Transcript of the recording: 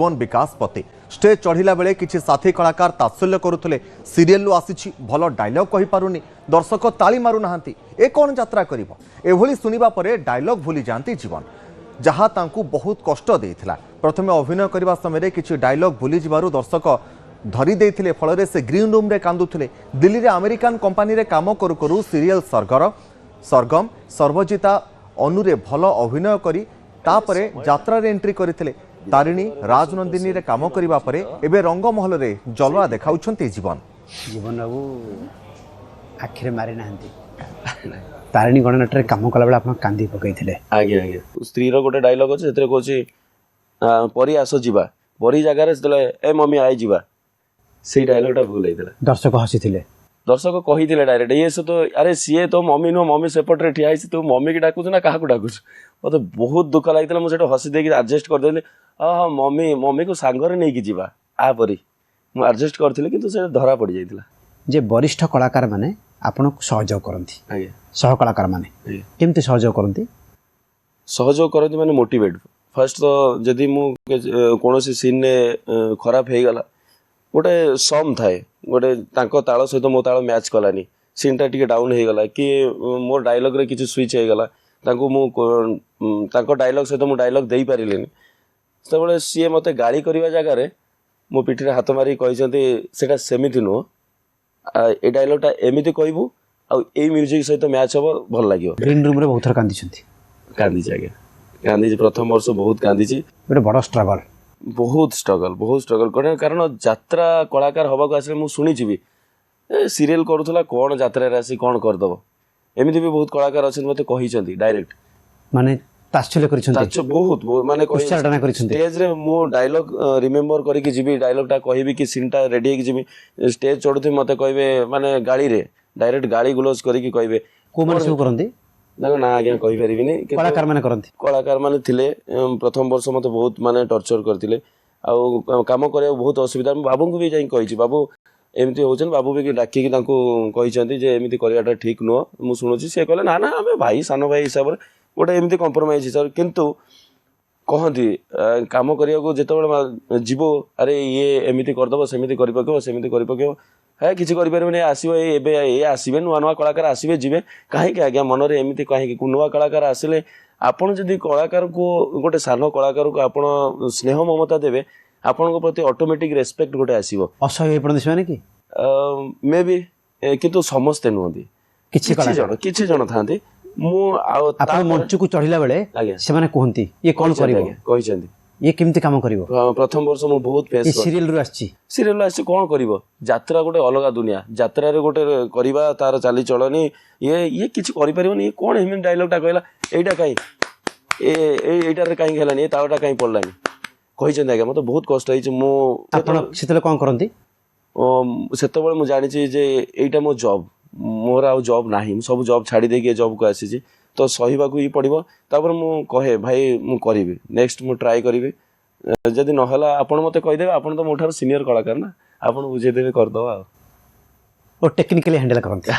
जीवन विकास पति स्टेज चढ़िला बेले किछि साथी कलाकार तात्सल्य करुले सीरियल आसी भल डायलॉग कहि पारुनी दर्शक ताली मारू नाहांती ए कौन यात्रा करिवो एभली सुनिबा परे डायलॉग भूली जाती जीवन जहाँ तांकू बहुत कष्ट देइथिला प्रथमे अभिनय करबा समय किछि डायलॉग भूली जिबारु दर्शक धरी देइथिले फल से ग्रीन रूम रे कांदुथिले दिल्ली रे अमेरिकन कंपनी रे काम करू करू सीरियल सरगम सर्वजिता अनुरे भल अभिनय करी तापरे यात्रा रे एंट्री करथिले तारिणी राजनंदिनी रे काम करिबा परे एबे रंगमहल रे जलवा देखाउछंती जीवन बाबू आखिरे मारी नाहंती तारिणी गणनाट्य रे काम कला बेला आपण कांदी पकैथिले आगे आगे स्त्री रो गोटे डायलॉग अछि जेतरे कहछि परी आसो जीवा परी जगह रे सेतले ए मम्मी आई जीवा सेही डायलॉग टा भूल आइतला दर्शक हसिथिले दर्शक कहिथिले डायरेक्ट ये से तो अरे सीए तो मम्मी नो मम्मी सेपट रे ठिया आइछि तू मम्मी के डाकुछ ना काहा को डाकुछ मते बहुत दुख लागितला मु सेटा हसी देकी एडजस्ट कर देली हां मम्मी को सांगरे नै की जीवा आ परी मु एडजस्ट करथिले किंतु से धरा पड़ जाइतला जे वरिष्ठ कलाकार माने आपन को सहयोग करंती आगे सह कलाकार माने केमती सहयोग करंती सहयोग करंती माने मोटिवेट फर्स्ट तो जदी मु कोनोसी सीन ने खराब हे गला गोटे सम थाए गोटे तांको ताଳ सहित मो ताଳ मैच कलानी सीन टा टिके डाउन हे गला कि मोर डायलॉग रे किछि स्विच हे गला तांको मु तांको डायलॉग सहित मु डायलॉग देई पारिलेनी सेबळे सीए मते गाली करिवा जगह रे मो पिठी रे हाथ मारी कहिसंती सेटा सेमिति नो ए डायलॉग टा एमिति कहबू आ ए म्यूजिक सहित मैच हो भल लागियो ग्रीन रूम रे बहुत थर कांदी छंती कांदी जागे कांदी प्रथम वर्ष बहुत कांदी छि गोटे बड़ स्ट्रगल बहुत स्ट्रगल करे कारण यात्रा कलाकार हवा को आसे मु सुनी छी भी सीरियल करूथला कोन यात्रा रे आसी कोन कर दबो एमिति भी बहुत कलाकार अछि मते कहि छंती डायरेक्ट माने ताच्छल्य करि छंती ताच्छ बहुत माने उच्चारणा करि छंती स्टेज रे मु डायलॉग रिमेंबर करि कि जीबी डायलॉग टा कहिबी कि सीन टा रेडी कि जीबी स्टेज चढ़ुथि मते कहबे माने गाड़ी रे डायरेक्ट गाड़ी गुलोज करि कि कहबे को माने सब करंती ना आज्ञा कहि परिबिनी कलाकार माने थिले प्रथम वर्ष मते बहुत माने टॉर्चर करथिले आ काम करे बहुत असुविधा बाबू को भी जाई कहि बाबू एमती होचन बाबू भी डाकी कि तांको कहि छंती जे एमती करियाटा ठीक नो मु सुनुची से कहले ना हमें भाई सानो भाई हिसाब रे गोटे एमती कंप्रोमाइज हिसाब किंतु कहती काम करिया को जेतबे जीवो अरे ये एमती कर दबो सेमती करि पकेबो सेमती करि पकेबो है किसी करें आसो ये आसवे नुआ नुआ कलाकार आसवे जीवे कहीं आज्ञा मन में एमती कहीं नुआ कलाकार आसिले आपन जदि कलाकार को गोटे सान कलाकार को आपण स्नेह ममता देवे आपण प्रति ऑटोमेटिक रेस्पेक्ट गोटे आसीबो असह्य दिसबानी कि मे बी किंतु समस्ते नुहंती किछि जण थांती मु आपण मंच को चढ़िला बेले से माने कहंती ये कोन करिवो कहि छंती ये केमती काम करिवो प्रथम वर्ष मु बहुत फेस सीरियल रु आसी कोन करिवो यात्रा गोटे अलग दुनिया यात्रा रे गोटे करिवा तार चाली चलनी ये किछि करि परिबोनी ये कोन हिम डायलॉग टा कहला एटा काई एटा रे काई हेलानी ए तावटा काई पड़लानी कहि छन आगे मते बहुत कष्ट होई मु आपण सेतले कोन करंती सेतबेले मु जानि छी जे एटा मो जॉब मोर आ जॉब नाही सब जॉब छाड़ी दे के जॉब को आसी छी तो सहीबा को ही पड़िबो तापर मु कहे भाई मु करिवि नेक्स्ट मु ट्राई करिवि जदि न हला आपण मते कहि देबे आपण तो मोठार सीनियर कलाकार ना आपण बुझे देबे कर दवा ओ टेक्निकली हैंडल करंती